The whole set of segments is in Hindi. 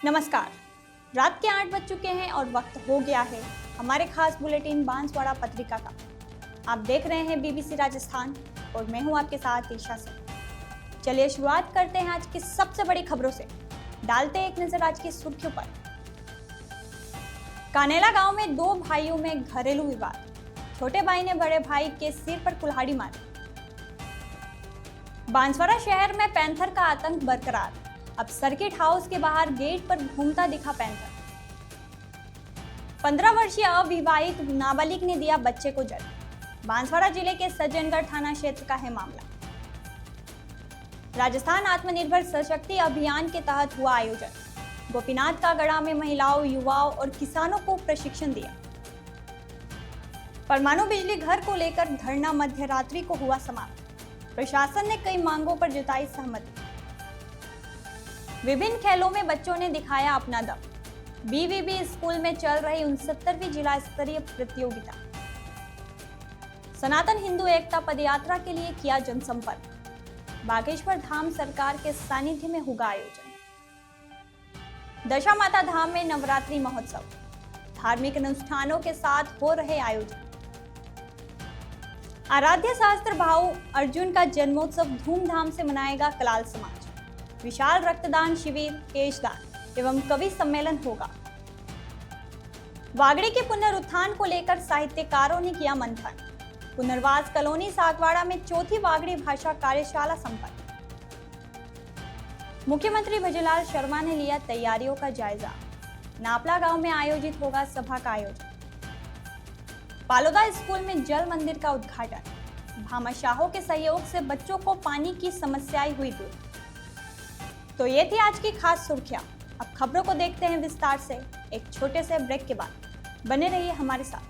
नमस्कार। रात के 8 बज चुके हैं और वक्त हो गया है हमारे खास बुलेटिन बांसवाड़ा पत्रिका का। आप देख रहे हैं बीबीसी राजस्थान और मैं हूं आपके साथ ईशा से। चलिए शुरुआत करते हैं आज की सबसे बड़ी खबरों से। डालते हैं एक नजर आज की सुर्खियों पर। कानेला गांव में दो भाइयों में घरेलू विवाद। छोटे भाई ने बड़े भाई के सिर पर कुल्हाड़ी मारी। बांसवाड़ा शहर में पैंथर का आतंक बरकरार। अब सर्किट हाउस के बाहर गेट पर घूमता दिखा पैंथर। 15 वर्षीय अविवाहित नाबालिग ने दिया बच्चे को जन्म। बांसवाड़ा जिले के सज्जनगढ़ थाना क्षेत्र का है मामला। राजस्थान आत्मनिर्भर सशक्ति अभियान के तहत हुआ आयोजन। गोपीनाथ का गढ़ा में महिलाओं, युवाओं और किसानों को प्रशिक्षण दिया। परमाणु बिजली घर को लेकर धरना मध्य रात्रि को हुआ समाप्त। प्रशासन ने कई मांगों पर जताई सहमति। विभिन्न खेलों में बच्चों ने दिखाया अपना दम। बीवीबी स्कूल में चल रही 69वीं जिला स्तरीय प्रतियोगिता। सनातन हिंदू एकता पदयात्रा के लिए किया जनसंपर्क। बागेश्वर धाम सरकार के सानिध्य में होगा आयोजन। दशा माता धाम में नवरात्रि महोत्सव। धार्मिक अनुष्ठानों के साथ हो रहे आयोजन। आराध्य शास्त्र भाऊ अर्जुन का जन्मोत्सव धूमधाम से मनाएगा कलाल समाज। विशाल रक्तदान शिविर, केशदान एवं कवि सम्मेलन होगा। वागड़ी के पुनरुत्थान को लेकर साहित्यकारों ने किया मंथन। पुनर्वास कॉलोनी सागवाड़ा में चौथी वागड़ी भाषा कार्यशाला संपन्न। मुख्यमंत्री भजनलाल शर्मा ने लिया तैयारियों का जायजा। नापला गांव में आयोजित होगा सभा का आयोजन। पालोदा स्कूल में जल मंदिर का उद्घाटन। भामाशाहों के सहयोग से बच्चों को पानी की समस्याएं हुई दूर। तो ये थी आज की खास सुर्खियां। अब खबरों को देखते हैं विस्तार से एक छोटे से ब्रेक के बाद। बने रहिए हमारे साथ।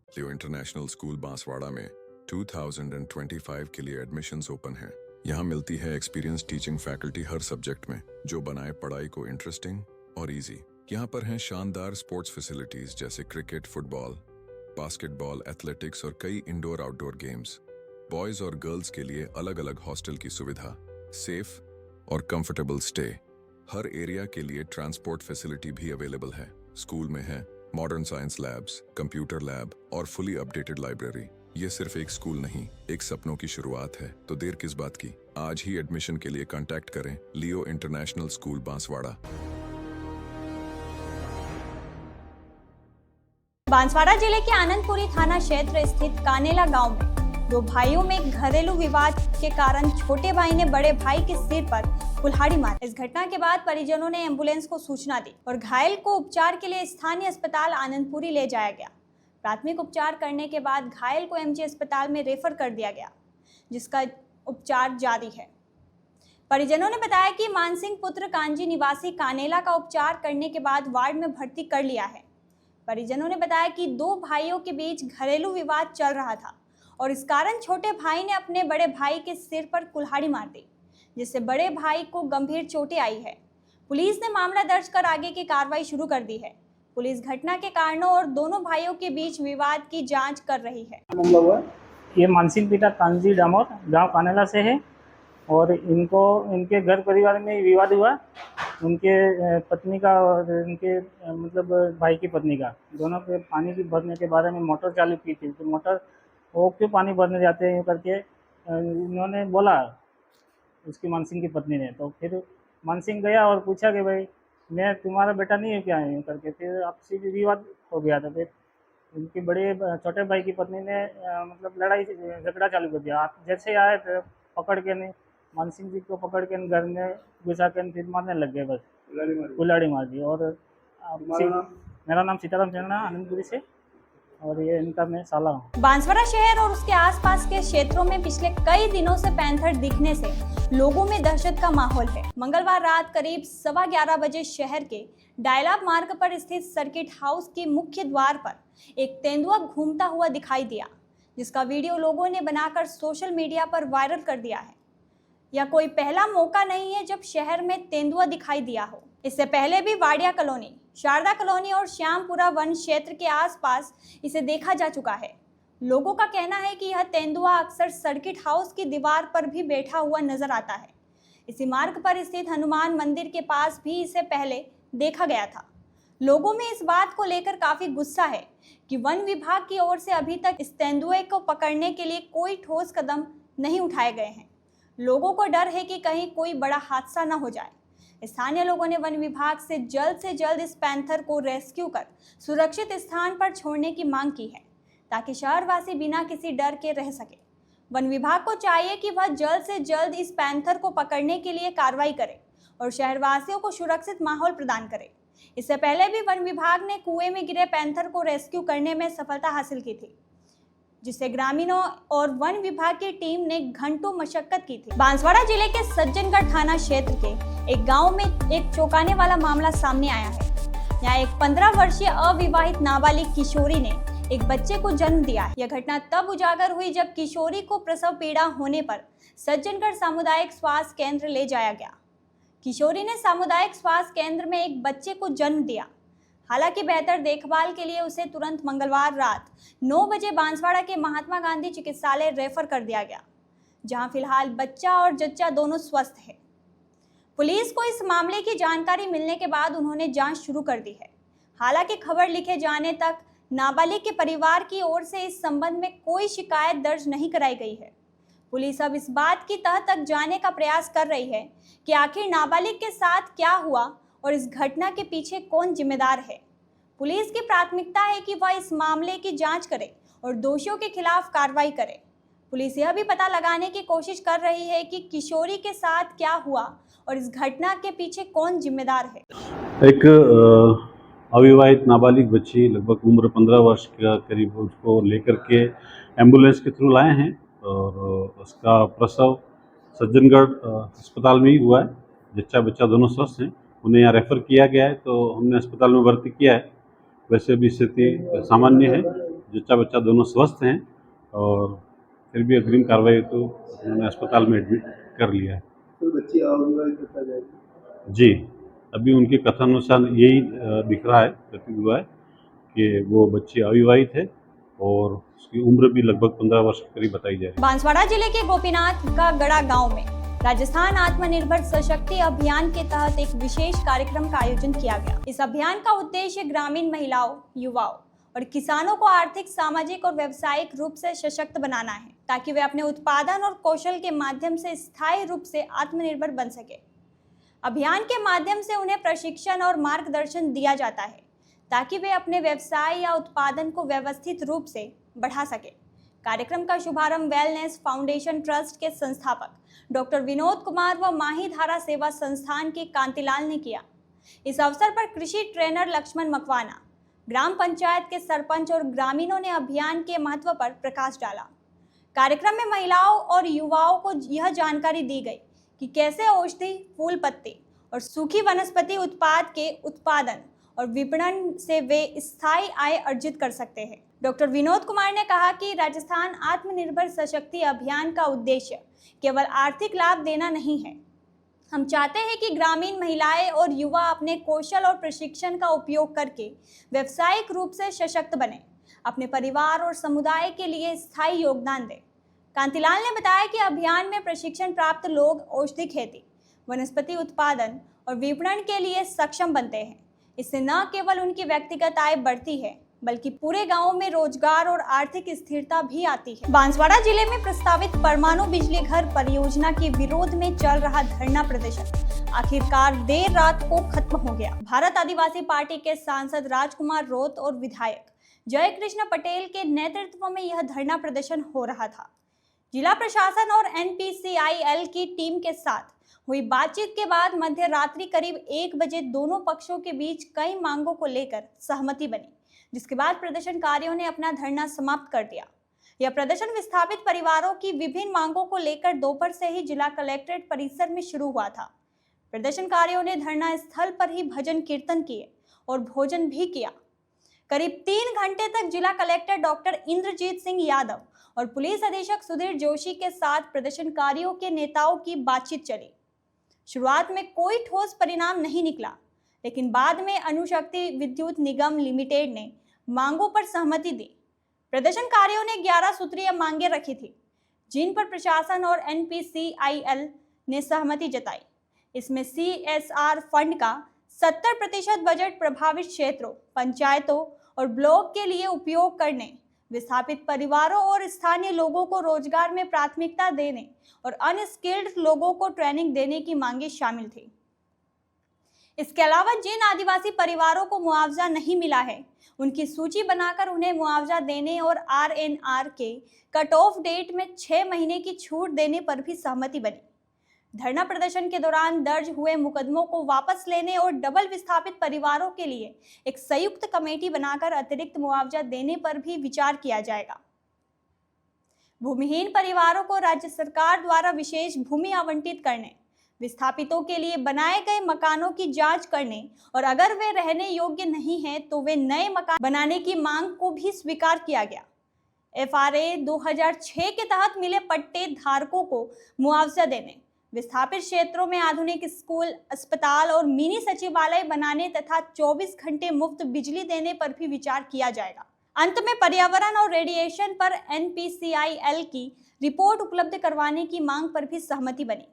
लियो इंटरनेशनल स्कूल बांसवाड़ा में 2025 के लिए एडमिशन्स ओपन हैं। यहाँ मिलती है एक्सपीरियंस टीचिंग फैकल्टी हर सब्जेक्ट में, जो बनाए पढ़ाई को इंटरेस्टिंग और इजी। यहाँ पर हैं शानदार स्पोर्ट्स फैसिलिटीज जैसे क्रिकेट, फुटबॉल, बास्केटबॉल, एथलेटिक्स और कई इंडोर आउटडोर गेम्स। बॉयज और गर्ल्स के लिए अलग अलग हॉस्टल की सुविधा, सेफ और कंफर्टेबल स्टे। हर एरिया के लिए ट्रांसपोर्ट फैसिलिटी भी अवेलेबल है। स्कूल में है modern science labs, computer lab और फुली अपडेटेड लाइब्रेरी। ये सिर्फ एक स्कूल नहीं, एक सपनों की शुरुआत है। तो देर किस बात की, आज ही एडमिशन के लिए कांटेक्ट करें लियो इंटरनेशनल स्कूल बांसवाड़ा। बांसवाड़ा जिले के आनंदपुरी थाना क्षेत्र स्थित कानेला गांव में दो भाइयों में घरेलू विवाद के कारण छोटे भाई ने बड़े भाई के सिर पर कुल्हाड़ी मारी। इस घटना के बाद परिजनों ने एम्बुलेंस को सूचना दी और घायल को उपचार के लिए स्थानीय अस्पताल आनंदपुरी ले जाया गया। प्राथमिक उपचार करने के बाद घायल को एमजी अस्पताल में रेफर कर दिया गया, जिसका उपचार जारी है। परिजनों ने बताया कि मानसिंह पुत्र कांजी निवासी कानेला का उपचार करने के बाद वार्ड में भर्ती कर लिया है। परिजनों ने बताया कि दो भाइयों के बीच घरेलू विवाद चल रहा था और इस कारण छोटे भाई ने अपने बड़े भाई के सिर पर कुल्हाड़ी मार दी, जिससे बड़े भाई को गंभीर चोटें आई है। पुलिस ने मामला दर्ज कर आगे की कार्रवाई शुरू कर दी है। पुलिस घटना के कारणों और दोनों भाइयों के बीच विवाद की जांच कर रही है। ये मानसिंह पिता कांजी डामोर गांव कानेला से है और इनके घर परिवार में विवाद हुआ। उनके पत्नी का और इनके भाई की पत्नी का, दोनों के पानी की भरने के बारे में मोटर चालू की थी। तो मोटर वो क्यों पानी भरने जाते हैं करके इन्होंने बोला उसकी मानसिंह की पत्नी ने। तो फिर मानसिंह गया और पूछा कि भाई मैं तुम्हारा बेटा नहीं है क्या है करके। फिर आपसी विवाद हो गया था। फिर उनके छोटे भाई की पत्नी ने लड़ाई झगड़ा चालू कर दिया। आप जैसे आए फिर पकड़ के नहीं मानसिंह जी को पकड़ के घर में घुसा के फिर मारने लग गए। बस कुल्हाड़ी मार दी। और मेरा नाम सीताराम चंद्रा, आनंदपुरी से, और ये इनका मैं साला हूँ। बांसवाड़ा शहर और उसके आसपास के क्षेत्रों में पिछले कई दिनों से पैंथर दिखने से लोगों में दहशत का माहौल है। मंगलवार रात करीब 11:15 बजे शहर के डायलाब मार्ग पर स्थित सर्किट हाउस के मुख्य द्वार पर एक तेंदुआ घूमता हुआ दिखाई दिया, जिसका वीडियो लोगों ने बनाकर सोशल मीडिया पर वायरल कर दिया है। यह कोई पहला मौका नहीं है जब शहर में तेंदुआ दिखाई दिया हो। इससे पहले भी वाडिया कॉलोनी, शारदा कॉलोनी और श्यामपुरा वन क्षेत्र के आसपास इसे देखा जा चुका है। लोगों का कहना है कि यह तेंदुआ अक्सर सर्किट हाउस की दीवार पर भी बैठा हुआ नजर आता है। इसी मार्ग पर स्थित हनुमान मंदिर के पास भी इसे पहले देखा गया था। लोगों में इस बात को लेकर काफी गुस्सा है कि वन विभाग की ओर से अभी तक इस तेंदुए को पकड़ने के लिए कोई ठोस कदम नहीं उठाए गए हैं। लोगों को डर है कि कहीं कोई बड़ा हादसा न हो जाए। स्थानीय लोगों ने वन विभाग से जल्द इस पैंथर को रेस्क्यू कर सुरक्षित स्थान पर छोड़ने की मांग की है, ताकि शहरवासी बिना किसी डर के रह सके। वन विभाग को चाहिए कि वह जल्द से जल्द इस पैंथर को पकड़ने के लिए कार्रवाई करे और शहरवासियों को सुरक्षित माहौल प्रदान करे। इससे पहले भी वन विभाग ने कुएं में गिरे पैंथर को रेस्क्यू करने में सफलता हासिल की थी, जिससे ग्रामीणों और वन विभाग की टीम ने घंटों मशक्कत की थी। बांसवाड़ा जिले के सज्जनगढ़ थाना क्षेत्र के एक गांव में एक चौंकाने वाला मामला सामने आया है। यहाँ एक 15 वर्षीय अविवाहित नाबालिग किशोरी ने एक बच्चे को जन्म दिया है। यह घटना तब उजागर हुई जब किशोरी को प्रसव पीड़ा होने पर सज्जनगढ़ सामुदायिक स्वास्थ्य केंद्र ले जाया गया। किशोरी ने सामुदायिक स्वास्थ्य केंद्र में एक बच्चे को जन्म दिया। हालांकि बेहतर देखभाल के लिए उसे तुरंत मंगलवार रात 9 बजे बांसवाड़ा के महात्मा गांधी चिकित्सालय रेफर कर दिया गया, जहां फिलहाल बच्चा और जच्चा दोनों स्वस्थ है। पुलिस को इस मामले की जानकारी मिलने के बाद उन्होंने जांच शुरू कर दी है। हालांकि खबर लिखे जाने तक नाबालिग के परिवार की ओर से इस संबंध में कोई शिकायत दर्ज नहीं कराई गई है। पुलिस अब इस बात की तह तक जाने का प्रयास कर रही है कि आखिर नाबालिग के साथ क्या हुआ और इस घटना के पीछे कौन जिम्मेदार है। पुलिस की प्राथमिकता है कि वह इस मामले की जांच करे और दोषियों के खिलाफ कार्रवाई करे। पुलिस यह भी पता लगाने की कोशिश कर रही है कि किशोरी के साथ क्या हुआ और इस घटना के पीछे कौन जिम्मेदार है। एक अविवाहित नाबालिग बच्ची लगभग उम्र 15 वर्ष का करीब उसको लेकर के एम्बुलेंस के थ्रू लाए हैं और उसका प्रसव सज्जनगढ़ अस्पताल में ही हुआ है। जच्चा बच्चा दोनों स्वस्थ हैं। उन्हें यहाँ रेफ़र किया गया है, तो हमने अस्पताल में भर्ती किया है। वैसे भी स्थिति सामान्य है, जच्चा बच्चा दोनों स्वस्थ हैं और फिर भी अग्रिम कार्रवाई तो उन्होंने अस्पताल में एडमिट कर लिया है। तो बच्ची अविवाहित बता जाएगी जी, अभी उनके कथनानुसार यही दिख रहा है, प्रतीत हुआ है कि वो बच्ची अविवाहित है और उसकी उम्र भी लगभग 15 वर्ष के करीब बताई जाए। बांसवाड़ा जिले के गोपीनाथ का गड़ा गांव में राजस्थान आत्मनिर्भर सशक्ति अभियान के तहत एक विशेष कार्यक्रम का आयोजन किया गया। इस अभियान का उद्देश्य ग्रामीण महिलाओं, युवाओं और किसानों को आर्थिक, सामाजिक और व्यावसायिक रूप से सशक्त बनाना है, ताकि वे अपने उत्पादन और कौशल के माध्यम से स्थायी रूप से आत्मनिर्भर बन सके। अभियान के माध्यम से उन्हें प्रशिक्षण और मार्गदर्शन दिया जाता है, ताकि वे अपने व्यवसाय या उत्पादन को व्यवस्थित रूप से बढ़ा सके। कार्यक्रम का शुभारंभ वेलनेस फाउंडेशन ट्रस्ट के संस्थापक डॉक्टर विनोद कुमार व माही धारा सेवा संस्थान के कांतिलाल ने किया। इस अवसर पर कृषि ट्रेनर लक्ष्मण मकवाना, ग्राम पंचायत के सरपंच और ग्रामीणों ने अभियान के महत्व पर प्रकाश डाला। कार्यक्रम में महिलाओं और युवाओं को यह जानकारी दी गई कि कैसे औषधि, फूल पत्ती और सूखी वनस्पति उत्पाद के उत्पादन और विपणन से वे स्थायी आय अर्जित कर सकते हैं। डॉक्टर विनोद कुमार ने कहा कि राजस्थान आत्मनिर्भर सशक्ति अभियान का उद्देश्य केवल आर्थिक लाभ देना नहीं है। हम चाहते हैं कि ग्रामीण महिलाएं और युवा अपने कौशल और प्रशिक्षण का उपयोग करके व्यावसायिक रूप से सशक्त बने, अपने परिवार और समुदाय के लिए स्थायी योगदान दें। कांतिलाल ने बताया कि अभियान में प्रशिक्षण प्राप्त लोग औषधि खेती, वनस्पति उत्पादन और विपणन के लिए सक्षम बनते हैं। इससे न केवल उनकी व्यक्तिगत आय बढ़ती है, बल्कि पूरे गांव में रोजगार और आर्थिक स्थिरता भी आती है। बांसवाड़ा जिले में प्रस्तावित परमाणु बिजली घर परियोजना के विरोध में चल रहा धरना प्रदर्शन आखिरकार देर रात को खत्म हो गया। भारत आदिवासी पार्टी के सांसद राजकुमार रोत और विधायक जय कृष्ण पटेल के नेतृत्व में यह धरना प्रदर्शन हो रहा था। जिला प्रशासन और NPCIL की टीम के साथ हुई बातचीत के बाद मध्य रात्रि करीब 1 बजे दोनों पक्षों के बीच कई मांगों को लेकर सहमति बनी, जिसके बाद प्रदर्शनकारियों ने अपना धरना समाप्त कर दिया। यह प्रदर्शन विस्थापित परिवारों की विभिन्न मांगों को लेकर दोपहर से ही जिला कलेक्ट्रेट परिसर में शुरू हुआ था। प्रदर्शनकारियों ने धरना स्थल पर ही भजन कीर्तन किए और भोजन भी किया। करीब 3 घंटे तक जिला कलेक्टर डॉक्टर इंद्रजीत सिंह यादव और पुलिस अधीक्षक सुधीर जोशी के साथ प्रदर्शनकारियों के नेताओं की बातचीत चली। शुरुआत में कोई ठोस परिणाम नहीं निकला, लेकिन बाद में अणुशक्ति विद्युत निगम लिमिटेड ने मांगों पर सहमति दी। प्रदर्शनकारियों ने 11 सूत्रीय मांगे रखी थी, जिन पर प्रशासन और NPCIL ने सहमति जताई। इसमें CSR फंड का 70% बजट प्रभावित क्षेत्रों, पंचायतों और ब्लॉक के लिए उपयोग करने, विस्थापित परिवारों और स्थानीय लोगों को रोजगार में प्राथमिकता देने और अनस्किल्ड लोगों को ट्रेनिंग देने की मांगे शामिल थी। इसके अलावा जिन आदिवासी परिवारों को मुआवजा नहीं मिला है, उनकी सूची बनाकर उन्हें मुआवजा देने और RNR के कट ऑफ डेट में 6 महीने की छूट देने पर भी सहमति बनी। धरना प्रदर्शन के दौरान दर्ज हुए मुकदमों को वापस लेने और डबल विस्थापित परिवारों के लिए एक संयुक्त कमेटी बनाकर अतिरिक्त मुआवजा देने पर भी विचार किया जाएगा। भूमिहीन परिवारों को राज्य सरकार द्वारा विशेष भूमि आवंटित करने, विस्थापितों के लिए बनाए गए मकानों की जांच करने और अगर वे रहने योग्य नहीं हैं तो वे नए मकान बनाने की मांग को भी स्वीकार किया गया। FRA 2006 के तहत मिले पट्टे धारकों को मुआवजा देने, विस्थापित क्षेत्रों में आधुनिक स्कूल, अस्पताल और मिनी सचिवालय बनाने तथा 24 घंटे मुफ्त बिजली देने पर भी विचार किया जाएगा। अंत में पर्यावरण और रेडिएशन पर NPCIL की रिपोर्ट उपलब्ध करवाने की मांग पर भी सहमति बनी।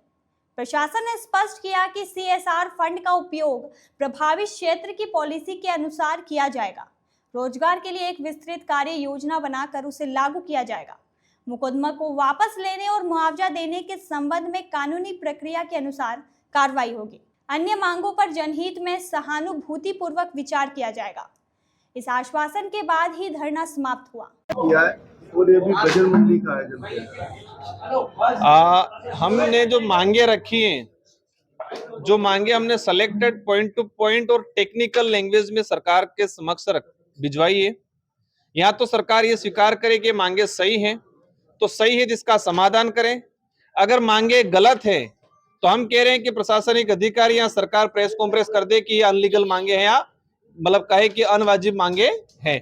प्रशासन ने स्पष्ट किया कि CSR फंड का उपयोग प्रभावित क्षेत्र की पॉलिसी के अनुसार किया जाएगा। रोजगार के लिए एक विस्तृत कार्य योजना बनाकर उसे लागू किया जाएगा। मुकदमा को वापस लेने और मुआवजा देने के संबंध में कानूनी प्रक्रिया के अनुसार कार्रवाई होगी। अन्य मांगों पर जनहित में सहानुभूतिपूर्वक विचार किया जाएगा। इस आश्वासन के बाद ही धरना समाप्त हुआ। और ये भी बजट मंडी का है। हमने जो मांगे रखी हैं, जो मांगे हमने सेलेक्टेड पॉइंट टू पॉइंट और टेक्निकल लैंग्वेज में सरकार के समक्ष भिजवाई है। यहाँ तो सरकार ये स्वीकार करे कि मांगे सही हैं तो सही है, जिसका समाधान करें। अगर मांगे गलत है तो हम कह रहे हैं कि प्रशासनिक अधिकारी या सरकार प्रेस कॉन्फ्रेंस कर दे कि ये अनलीगल मांगे हैं या मतलब कहे कि अनवाजिब मांगे हैं।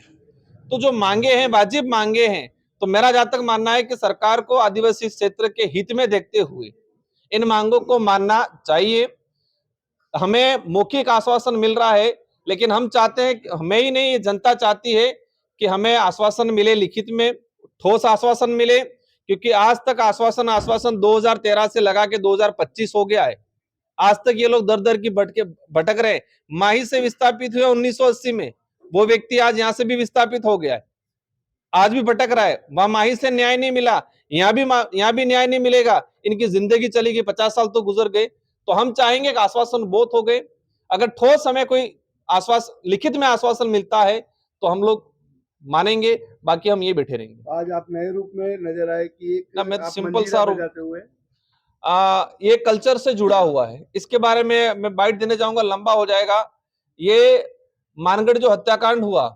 तो जो मांगे हैं वाजिब मांगे हैं, तो मेरा जहां तक मानना है कि सरकार को आदिवासी क्षेत्र के हित में देखते हुए इन मांगों को मानना चाहिए। हमें मौखिक आश्वासन मिल रहा है, लेकिन हम चाहते हैं, हमें ही नहीं, जनता चाहती है कि हमें आश्वासन मिले, लिखित में ठोस आश्वासन मिले, क्योंकि आज तक आश्वासन 2013 से लगा के 2025 हो गया है। आज तक ये लोग दर दर की भटक रहे हैं। माही से विस्थापित हुए 1980 में, वो व्यक्ति आज यहाँ से भी विस्थापित हो गया है, आज भी भटक रहा है। वहां माही से न्याय नहीं मिला, यहाँ भी न्याय नहीं मिलेगा। इनकी जिंदगी चली गई, 50 साल तो गुजर गए। तो हम चाहेंगे कि आश्वासन बहुत हो गए, अगर ठोस हमें कोई लिखित में आश्वासन मिलता है तो हम लोग मानेंगे, बाकी हम ये बैठे रहेंगे। आज आप नए रूप में नजर आए कि ना, मैं सिंपल सा रूप, ये कल्चर से जुड़ा हुआ है। इसके बारे में मैं बाइट देने जाऊंगा, लंबा हो जाएगा। ये मानगढ़ जो हत्याकांड हुआ,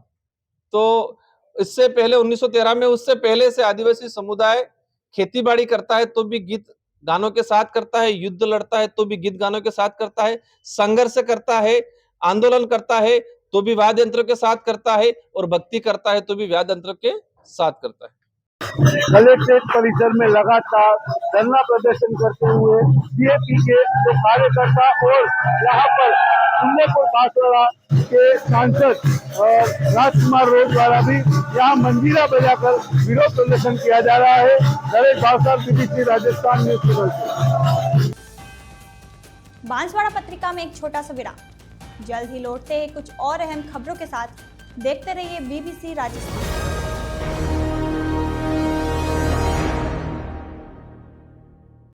तो इससे पहले 1913 में, उससे पहले से आदिवासी समुदाय खेतीबाड़ी करता है तो भी गीत गानों के साथ करता है, युद्ध लड़ता है तो भी गीत गानों के साथ करता है, संघर्ष करता है, आंदोलन करता है तो भी वाद्य यंत्रों के साथ करता है, और भक्ति करता है तो भी वाद्य यंत्रों के साथ करता है। कलेक्ट्रेट परिसर में लगातार धरना प्रदर्शन करते हुए बीजेपी के जो कार्यकर्ता और यहाँ पर सुंदरपुर बांसवाड़ा के सांसद राजकुमार रोड द्वारा भी यहाँ मंजीरा बजाकर विरोध प्रदर्शन किया जा रहा है। Naresh Bhavsar, BBC Rajasthan news channel. Banswara पत्रिका में एक छोटा सा विराम, जल्द ही लौटते हैं कुछ और अहम खबरों के साथ। देखते रहिए BBC राजस्थान।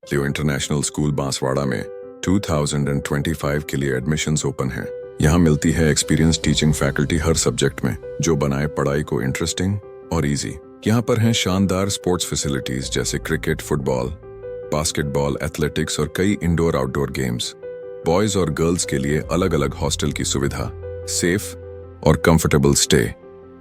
लियो इंटरनेशनल स्कूल बांसवाड़ा में 2025 के लिए एडमिशन्स ओपन हैं। यहाँ मिलती है एक्सपीरियंस टीचिंग फैकल्टी हर सब्जेक्ट में, जो बनाए पढ़ाई को इंटरेस्टिंग और इजी। यहाँ पर हैं शानदार स्पोर्ट्स फैसिलिटीज जैसे क्रिकेट, फुटबॉल, बास्केटबॉल, एथलेटिक्स और कई इंडोर आउटडोर गेम्स। बॉयज और गर्ल्स के लिए अलग अलग हॉस्टल की सुविधा, सेफ और कंफर्टेबल स्टे।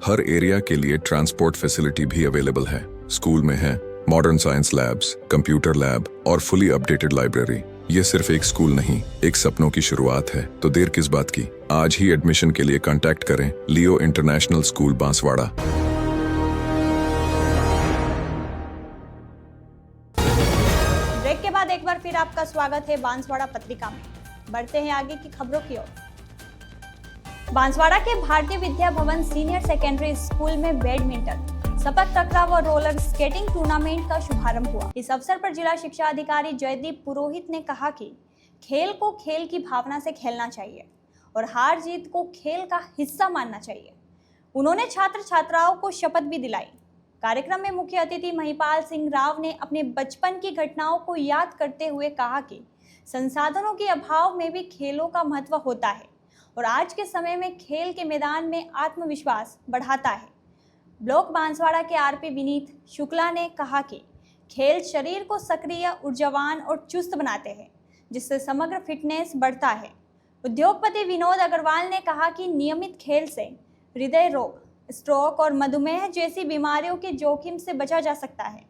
हर एरिया के लिए ट्रांसपोर्ट फैसिलिटी भी अवेलेबल है। स्कूल में है modern science labs, computer lab और फुली अपडेटेड लाइब्रेरी। ये सिर्फ एक स्कूल नहीं, एक सपनों की शुरुआत है। तो देर किस बात की, आज ही एडमिशन के लिए कांटेक्ट करें लियो इंटरनेशनल स्कूल बांसवाड़ा। ब्रेक के बाद एक बार फिर आपका स्वागत है बांसवाड़ा पत्रिका में। बढ़ते हैं आगे की खबरों की ओर। बांसवाड़ा के Bharatiya Vidya Bhavan senior secondary school में बैडमिंटन, सपक टकराव और रोलर स्केटिंग टूर्नामेंट का शुभारंभ हुआ। इस अवसर पर जिला शिक्षा अधिकारी जयदीप पुरोहित ने कहा कि खेल को खेल की भावना से खेलना चाहिए और हार जीत को खेल का हिस्सा मानना चाहिए। उन्होंने छात्र छात्राओं को शपथ भी दिलाई। कार्यक्रम में मुख्य अतिथि महिपाल सिंह राव ने अपने बचपन की घटनाओं को याद करते हुए कहा कि संसाधनों के अभाव में भी खेलों का महत्व होता है और आज के समय में खेल के मैदान में आत्मविश्वास बढ़ाता है। ब्लॉक बांसवाड़ा के आरपी विनीत शुक्ला ने कहा कि खेल शरीर को सक्रिय, ऊर्जावान और चुस्त बनाते हैं, जिससे समग्र फिटनेस बढ़ता है। उद्योगपति विनोद अग्रवाल ने कहा कि नियमित खेल से हृदय रोग, स्ट्रोक और मधुमेह जैसी बीमारियों के जोखिम से बचा जा सकता है।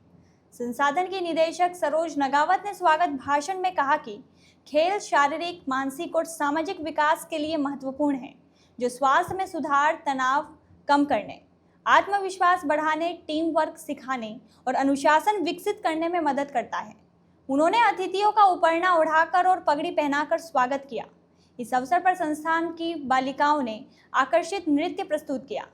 संसाधन की निदेशक सरोज नगावत ने स्वागत भाषण में कहा कि खेल शारीरिक, मानसिक और सामाजिक विकास के लिए महत्वपूर्ण है, जो स्वास्थ्य में सुधार, तनाव कम करने, आत्मविश्वास बढ़ाने, टीम वर्क सिखाने और अनुशासन विकसित करने में मदद करता है। उन्होंने अतिथियों का उपरना ओढ़ाकर और पगड़ी पहनाकर स्वागत किया। इस अवसर पर संस्थान की बालिकाओं ने आकर्षित नृत्य प्रस्तुत किया।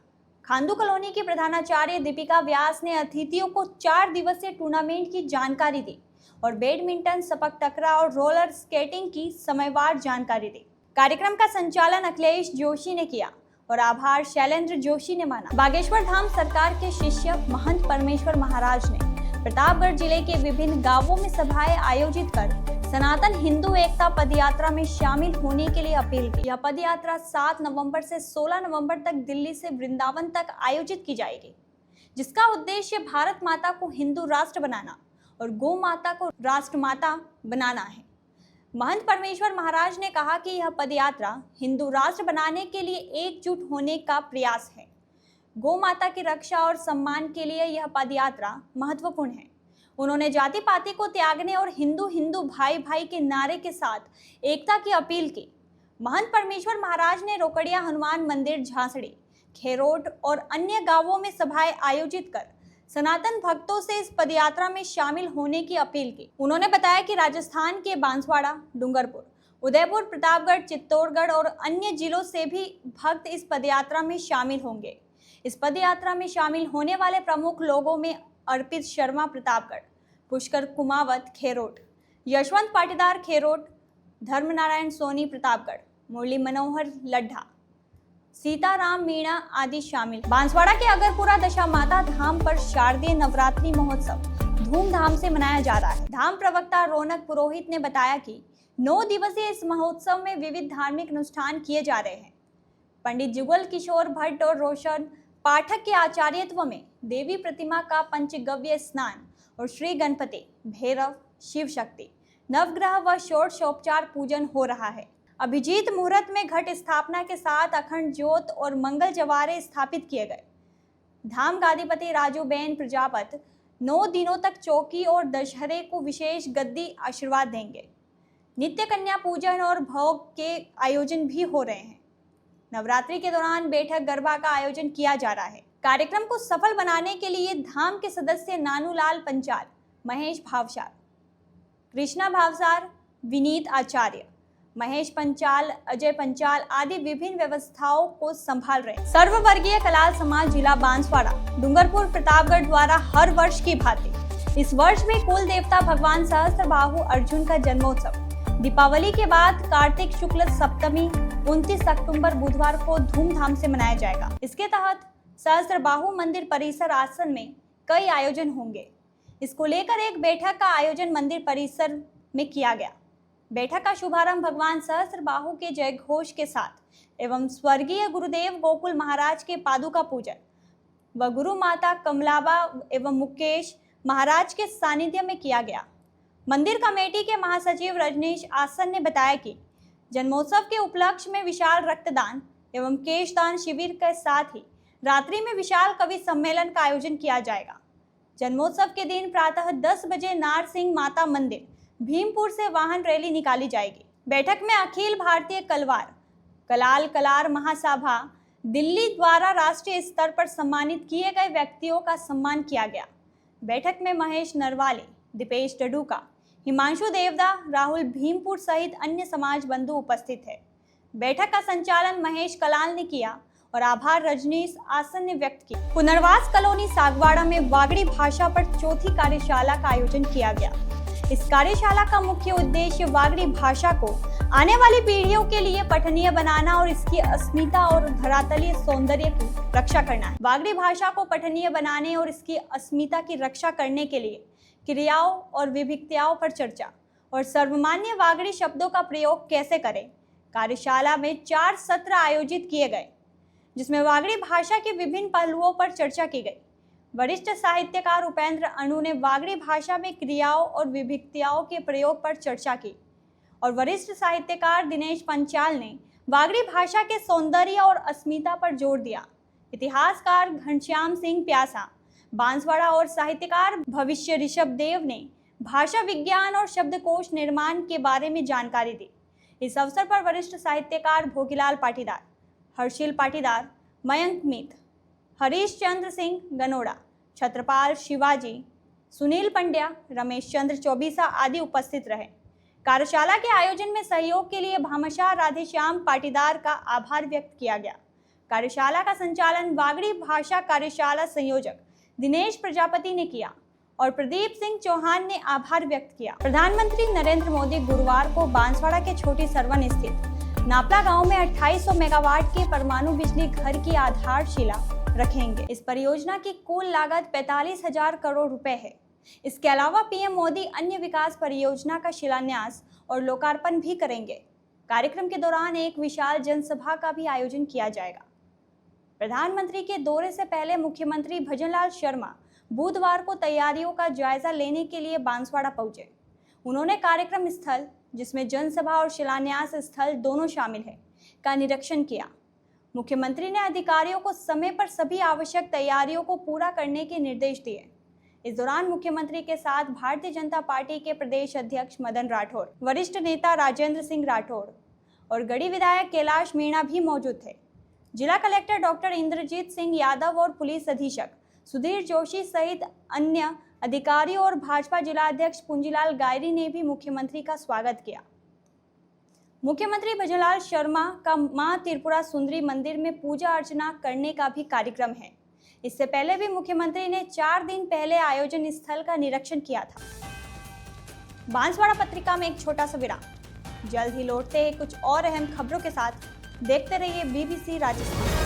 खांडू कॉलोनी की प्रधानाचार्य दीपिका व्यास ने अतिथियों को 4 दिवसीय टूर्नामेंट की जानकारी दी और बैडमिंटन, सपक टकराव और रोलर स्केटिंग की समयवार जानकारी दी। कार्यक्रम का संचालन अखिलेश जोशी ने किया और आभार शैलेंद्र जोशी ने माना। बागेश्वर धाम सरकार के शिष्य महंत परमेश्वर महाराज ने प्रतापगढ़ जिले के विभिन्न गांवों में सभाएं आयोजित कर सनातन हिंदू एकता पदयात्रा में शामिल होने के लिए अपील की। यह पदयात्रा 7 नवंबर से 16 नवंबर तक दिल्ली से वृंदावन तक आयोजित की जाएगी, जिसका उद्देश्य भारत माता को हिंदू राष्ट्र बनाना और गौ माता को राष्ट्र माता बनाना है। महंत परमेश्वर महाराज ने कहा कि यह पदयात्रा हिंदू राष्ट्र बनाने के लिए एकजुट होने का प्रयास है। गौ माता की रक्षा और सम्मान के लिए यह पदयात्रा महत्वपूर्ण है। उन्होंने जाति पाति को त्यागने और हिंदू हिंदू भाई भाई के नारे के साथ एकता की अपील की। महंत परमेश्वर महाराज ने रोकड़िया हनुमान मंदिर, झांसड़ी, खेरोट और अन्य गांवों में सभाएं आयोजित कर सनातन भक्तों से इस पदयात्रा में शामिल होने की अपील की। उन्होंने बताया कि राजस्थान के बांसवाड़ा, डूंगरपुर, उदयपुर, प्रतापगढ़, चित्तौड़गढ़ और अन्य जिलों से भी भक्त इस पदयात्रा में शामिल होंगे। इस पदयात्रा में शामिल होने वाले प्रमुख लोगों में अर्पित शर्मा प्रतापगढ़, पुष्कर कुमावत खेरोट, यशवंत पाटीदार खेरोट, धर्मनारायण सोनी प्रतापगढ़, मुरली मनोहर लड्ढा, सीताराम मीणा आदि शामिल। बांसवाड़ा के अगरपुरा दशा माता धाम पर शारदीय नवरात्रि महोत्सव धूमधाम से मनाया जा रहा है। धाम प्रवक्ता रौनक पुरोहित ने बताया कि 9 दिवसीय इस महोत्सव में विविध धार्मिक अनुष्ठान किए जा रहे हैं। पंडित जुगल किशोर भट्ट और रोशन पाठक के आचार्यत्व में देवी प्रतिमा का पंचगव्य स्नान और श्री गणपति, भैरव, शिव शक्ति, नवग्रह व षोडशोपचार पूजन हो रहा है। अभिजीत मुहूर्त में घट स्थापना के साथ अखंड ज्योत और मंगल जवारे स्थापित किए गए। धाम गादीपति राजूबेन प्रजापत 9 दिनों तक चौकी और दशहरे को विशेष गद्दी आशीर्वाद देंगे। नित्य कन्या पूजन और भोग के आयोजन भी हो रहे हैं। नवरात्रि के दौरान बैठक गरबा का आयोजन किया जा रहा है। कार्यक्रम को सफल बनाने के लिए धाम के सदस्य नानूलाल पंचाल, महेश भावसार, कृष्णा भावसार, विनीत आचार्य, महेश पंचाल, अजय पंचाल आदि विभिन्न व्यवस्थाओं को संभाल रहे। सर्ववर्गीय कलाल समाज जिला बांसवाड़ा, डूंगरपुर, प्रतापगढ़ द्वारा हर वर्ष की भांति इस वर्ष भी कुल देवता भगवान सहस्त्रबाहु अर्जुन का जन्मोत्सव दीपावली के बाद कार्तिक शुक्ल सप्तमी 29 अक्टूबर बुधवार को धूमधाम से मनाया जाएगा। इसके तहत सहस्त्रबाहु मंदिर परिसर आसन में कई आयोजन होंगे। इसको लेकर एक बैठक का आयोजन मंदिर परिसर में किया गया। बैठक का शुभारंभ भगवान सहस्त्रबाहु के जय घोष के साथ एवं स्वर्गीय गुरुदेव गोकुल महाराज के पादुका पूजन व गुरु माता कमलाबा एवं मुकेश महाराज के सानिध्य में किया गया। मंदिर कमेटी के महासचिव रजनीश आसन ने बताया कि जन्मोत्सव के उपलक्ष्य में विशाल रक्तदान एवं केशदान शिविर के साथ ही रात्रि में विशाल कवि सम्मेलन का आयोजन किया जाएगा। जन्मोत्सव के दिन प्रातः 10 बजे नारसिंह माता मंदिर भीमपुर से वाहन रैली निकाली जाएगी। बैठक में अखिल भारतीय कलवार कलाल कलार महासभा दिल्ली द्वारा राष्ट्रीय स्तर पर सम्मानित किए गए व्यक्तियों का सम्मान किया गया। बैठक में महेश नरवाले, दीपेश डडूका, हिमांशु देवदा, राहुल भीमपुर सहित अन्य समाज बंधु उपस्थित है। बैठक का संचालन महेश कलाल ने किया और आभार रजनीश आसन ने व्यक्त की। पुनर्वास कॉलोनी सागवाड़ा में वागड़ी भाषा पर चौथी कार्यशाला का आयोजन किया गया। इस कार्यशाला का मुख्य उद्देश्य वागड़ी भाषा को आने वाली पीढ़ियों के लिए पठनीय बनाना और इसकी अस्मिता और धरातलीय सौंदर्य की रक्षा करना है। वागड़ी भाषा को पठनीय बनाने और इसकी अस्मिता की रक्षा करने के लिए क्रियाओं और विभक्तियों पर चर्चा और सर्वमान्य वागड़ी शब्दों का प्रयोग कैसे करें। कार्यशाला में 4 सत्र आयोजित किए गए, जिसमें वागड़ी भाषा के विभिन्न पहलुओं पर चर्चा की गई। वरिष्ठ साहित्यकार उपेंद्र अनु ने वागड़ी भाषा में क्रियाओं और विभक्तियों के प्रयोग पर चर्चा की और वरिष्ठ साहित्यकार दिनेश पंचाल ने वागड़ी भाषा के सौंदर्य और अस्मिता पर जोर दिया। इतिहासकार घनश्याम सिंह प्यासा, बांसवाड़ा और साहित्यकार भविष्य ऋषभ देव ने भाषा विज्ञान और शब्दकोश निर्माण के बारे में जानकारी दी। इस अवसर पर वरिष्ठ साहित्यकार भोगीलाल पाटीदार, हर्षिल पाटीदार, मयंक मीत, हरीश चंद्र सिंह गनोड़ा, छत्रपाल शिवाजी, सुनील पंड्या, रमेश चंद्र चौबीसा आदि उपस्थित रहे। कार्यशाला के आयोजन में सहयोग के लिए भामाशाह राधेश्याम पाटीदार का आभार व्यक्त किया गया। कार्यशाला का संचालन वागड़ी भाषा कार्यशाला संयोजक दिनेश प्रजापति ने किया और प्रदीप सिंह चौहान ने आभार व्यक्त किया। प्रधानमंत्री नरेंद्र मोदी गुरुवार को बांसवाड़ा के छोटी सरवन स्थित नापला गांव में 2800 मेगावाट के परमाणु बिजली घर की आधारशिला रखेंगे। इस परियोजना की कुल लागत 45,000 करोड़ रुपए है। इसके अलावा पीएम मोदी अन्य विकास परियोजना का शिलान्यास और लोकार्पण भी करेंगे। कार्यक्रम के दौरान एक विशाल जनसभा का भी आयोजन किया जाएगा। प्रधानमंत्री के दौरे से पहले मुख्यमंत्री भजनलाल शर्मा बुधवार को तैयारियों का जायजा लेने के लिए बांसवाड़ा पहुंचे। उन्होंने कार्यक्रम स्थल, जिसमें जनसभा और शिलान्यास स्थल दोनों शामिल है, का निरीक्षण किया। मुख्यमंत्री ने अधिकारियों को समय पर सभी आवश्यक तैयारियों को पूरा करने के निर्देश दिए। इस दौरान मुख्यमंत्री के साथ भारतीय जनता पार्टी के प्रदेश अध्यक्ष मदन राठौड़, वरिष्ठ नेता राजेंद्र सिंह राठौड़ और गढ़ी विधायक कैलाश मीणा भी मौजूद थे। जिला कलेक्टर डॉक्टर इंद्रजीत सिंह यादव और पुलिस अधीक्षक सुधीर जोशी सहित अन्य अधिकारियों और भाजपा जिला अध्यक्ष पुंजीलाल गायरी ने भी मुख्यमंत्री का स्वागत किया। मुख्यमंत्री भजनलाल शर्मा का मां त्रिपुरा सुंदरी मंदिर में पूजा अर्चना करने का भी कार्यक्रम है। इससे पहले भी मुख्यमंत्री ने 4 दिन पहले आयोजन स्थल का निरीक्षण किया था। बांसवाड़ा पत्रिका में एक छोटा सा विराम। जल्द ही लौटते हैं कुछ और अहम खबरों के साथ। देखते रहिए BBC राजस्थान।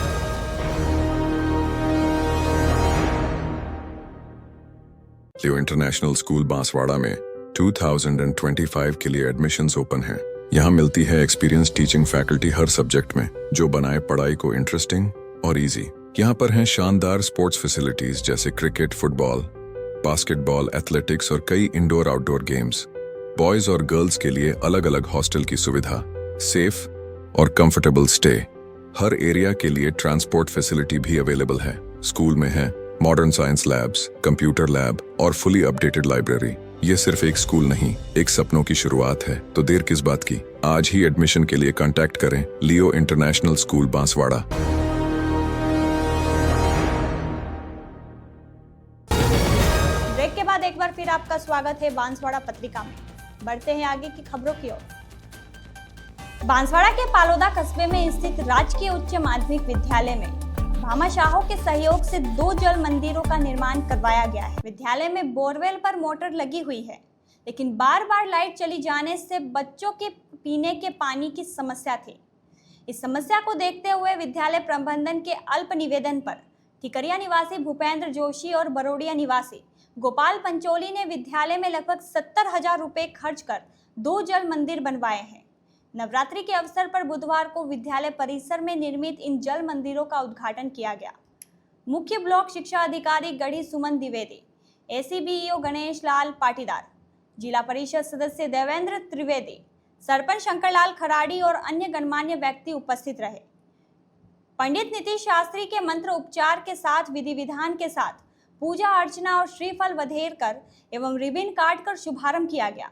लियो इंटरनेशनल स्कूल बांसवाड़ा में 2025 के लिए एडमिशन्स ओपन हैं। यहाँ मिलती है एक्सपीरियंस टीचिंग फैकल्टी हर सब्जेक्ट में, जो बनाए पढ़ाई को इंटरेस्टिंग और इजी। यहाँ पर हैं शानदार स्पोर्ट्स फैसिलिटीज जैसे क्रिकेट, फुटबॉल, बास्केटबॉल, एथलेटिक्स और कई इंडोर आउटडोर गेम्स। बॉयज और गर्ल्स के लिए अलग अलग हॉस्टल की सुविधा, सेफ और कंफर्टेबल स्टे। हर एरिया के लिए ट्रांसपोर्ट फैसिलिटी भी अवेलेबल है। स्कूल में है modern science labs, computer lab और फुली अपडेटेड लाइब्रेरी। ये सिर्फ एक स्कूल नहीं, एक सपनों की शुरुआत है। तो देर किस बात की, आज ही एडमिशन के लिए कांटेक्ट करें लियो इंटरनेशनल स्कूल बांसवाड़ा। ब्रेक के बाद एक बार फिर आपका स्वागत है बांसवाड़ा पत्रिका में। बढ़ते हैं आगे की खबरों की ओर। बांसवाड़ा के पालोदा कस्बे में स्थित राजकीय उच्च माध्यमिक विद्यालय में भामाशाहों के सहयोग से 2 जल मंदिरों का निर्माण करवाया गया है। विद्यालय में बोरवेल पर मोटर लगी हुई है, लेकिन बार बार लाइट चली जाने से बच्चों के पीने के पानी की समस्या थी। इस समस्या को देखते हुए विद्यालय प्रबंधन के अल्प निवेदन पर ठिकरिया निवासी भूपेंद्र जोशी और बरोडिया निवासी गोपाल पंचोली ने विद्यालय में लगभग 70,000 रुपए खर्च कर 2 जल मंदिर बनवाए हैं। नवरात्रि के अवसर पर बुधवार को विद्यालय परिसर में निर्मित इन जल मंदिरों का उद्घाटन किया गया। मुख्य ब्लॉक शिक्षा अधिकारी गढ़ी सुमन द्विवेदी, ACBEO गणेश लाल पाटीदार, जिला परिषद सदस्य देवेंद्र त्रिवेदी, सरपंच शंकरलाल खराड़ी और अन्य गणमान्य व्यक्ति उपस्थित रहे। पंडित नीतीश शास्त्री के मंत्र उपचार के साथ विधि विधान के साथ पूजा अर्चना और श्रीफल वधेर कर एवं रिबिन काट कर शुभारंभ किया गया।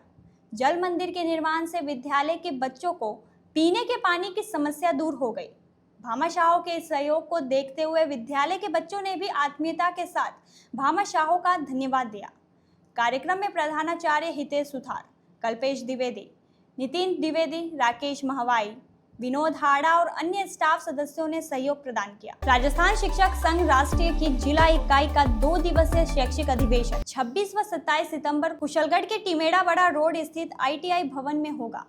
जल मंदिर के निर्माण से विद्यालय के बच्चों को पीने के पानी की समस्या दूर हो गई। भामाशाहों के इस सहयोग को देखते हुए विद्यालय के बच्चों ने भी आत्मीयता के साथ भामाशाहों का धन्यवाद दिया। कार्यक्रम में प्रधानाचार्य हितेश सुथार, कल्पेश द्विवेदी, नितिन द्विवेदी, राकेश महवाई, विनोद हाड़ा और अन्य स्टाफ सदस्यों ने सहयोग प्रदान किया। राजस्थान शिक्षक संघ राष्ट्रीय की जिला इकाई का 2 दिवसीय शैक्षिक अधिवेशन 26 व 27 सितंबर कुशलगढ़ के टिमेड़ा बड़ा रोड स्थित ITI भवन में होगा।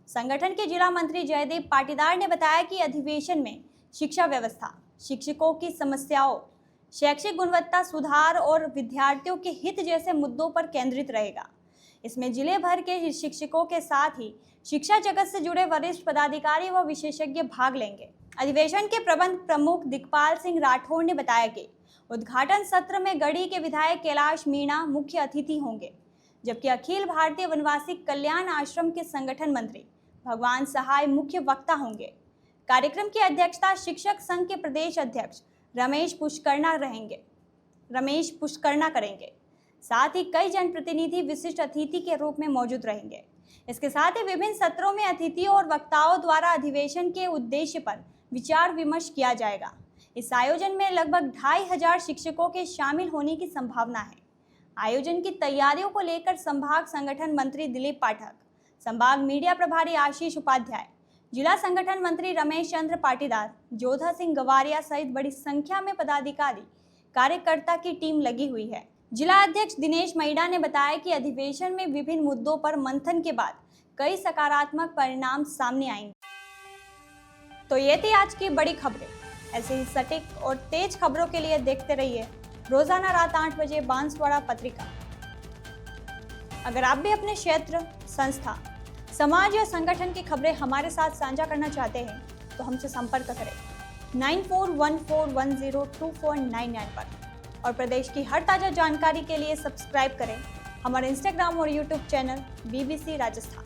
संगठन के जिला मंत्री जयदीप पाटीदार ने बताया कि अधिवेशन में शिक्षा व्यवस्था, शिक्षकों की समस्याओं, शैक्षिक गुणवत्ता सुधार और विद्यार्थियों के हित जैसे मुद्दों पर केंद्रित रहेगा। इसमें जिले भर के शिक्षकों के साथ ही शिक्षा जगत से जुड़े वरिष्ठ पदाधिकारी व विशेषज्ञ भाग लेंगे। अधिवेशन के प्रबंध प्रमुख दिग्पाल सिंह राठौर ने बताया कि उद्घाटन सत्र में गढ़ी के विधायक कैलाश मीणा मुख्य अतिथि होंगे, जबकि अखिल भारतीय वनवासी कल्याण आश्रम के संगठन मंत्री भगवान सहाय मुख्य वक्ता होंगे। कार्यक्रम की अध्यक्षता शिक्षक संघ के प्रदेश अध्यक्ष रमेश पुष्करना करेंगे। साथ ही कई जनप्रतिनिधि विशिष्ट अतिथि के रूप में मौजूद रहेंगे। इसके साथ ही विभिन्न सत्रों में अतिथियों और वक्ताओं द्वारा अधिवेशन के उद्देश्य पर विचार विमर्श किया जाएगा। इस आयोजन में लगभग 2500 शिक्षकों के शामिल होने की संभावना है। आयोजन की तैयारियों को लेकर संभाग संगठन मंत्री दिलीप पाठक, संभाग मीडिया प्रभारी आशीष उपाध्याय, जिला संगठन मंत्री रमेश चंद्र पाटीदार, जोधा सिंह गवारिया सहित बड़ी संख्या में पदाधिकारी कार्यकर्ता की टीम लगी हुई है। जिला अध्यक्ष दिनेश मैडा ने बताया कि अधिवेशन में विभिन्न मुद्दों पर मंथन के बाद कई सकारात्मक परिणाम सामने आएंगे। तो ये थी आज की बड़ी खबरें। ऐसे ही सटीक और तेज खबरों के लिए देखते रहिए रोजाना रात 8 बजे बांसवाड़ा पत्रिका। अगर आप भी अपने क्षेत्र, संस्था, समाज या संगठन की खबरें हमारे साथ साझा करना चाहते हैं तो हमसे संपर्क करें 9414102499 पर। और प्रदेश की हर ताजा जानकारी के लिए सब्सक्राइब करें हमारे इंस्टाग्राम और यूट्यूब चैनल BBC राजस्थान।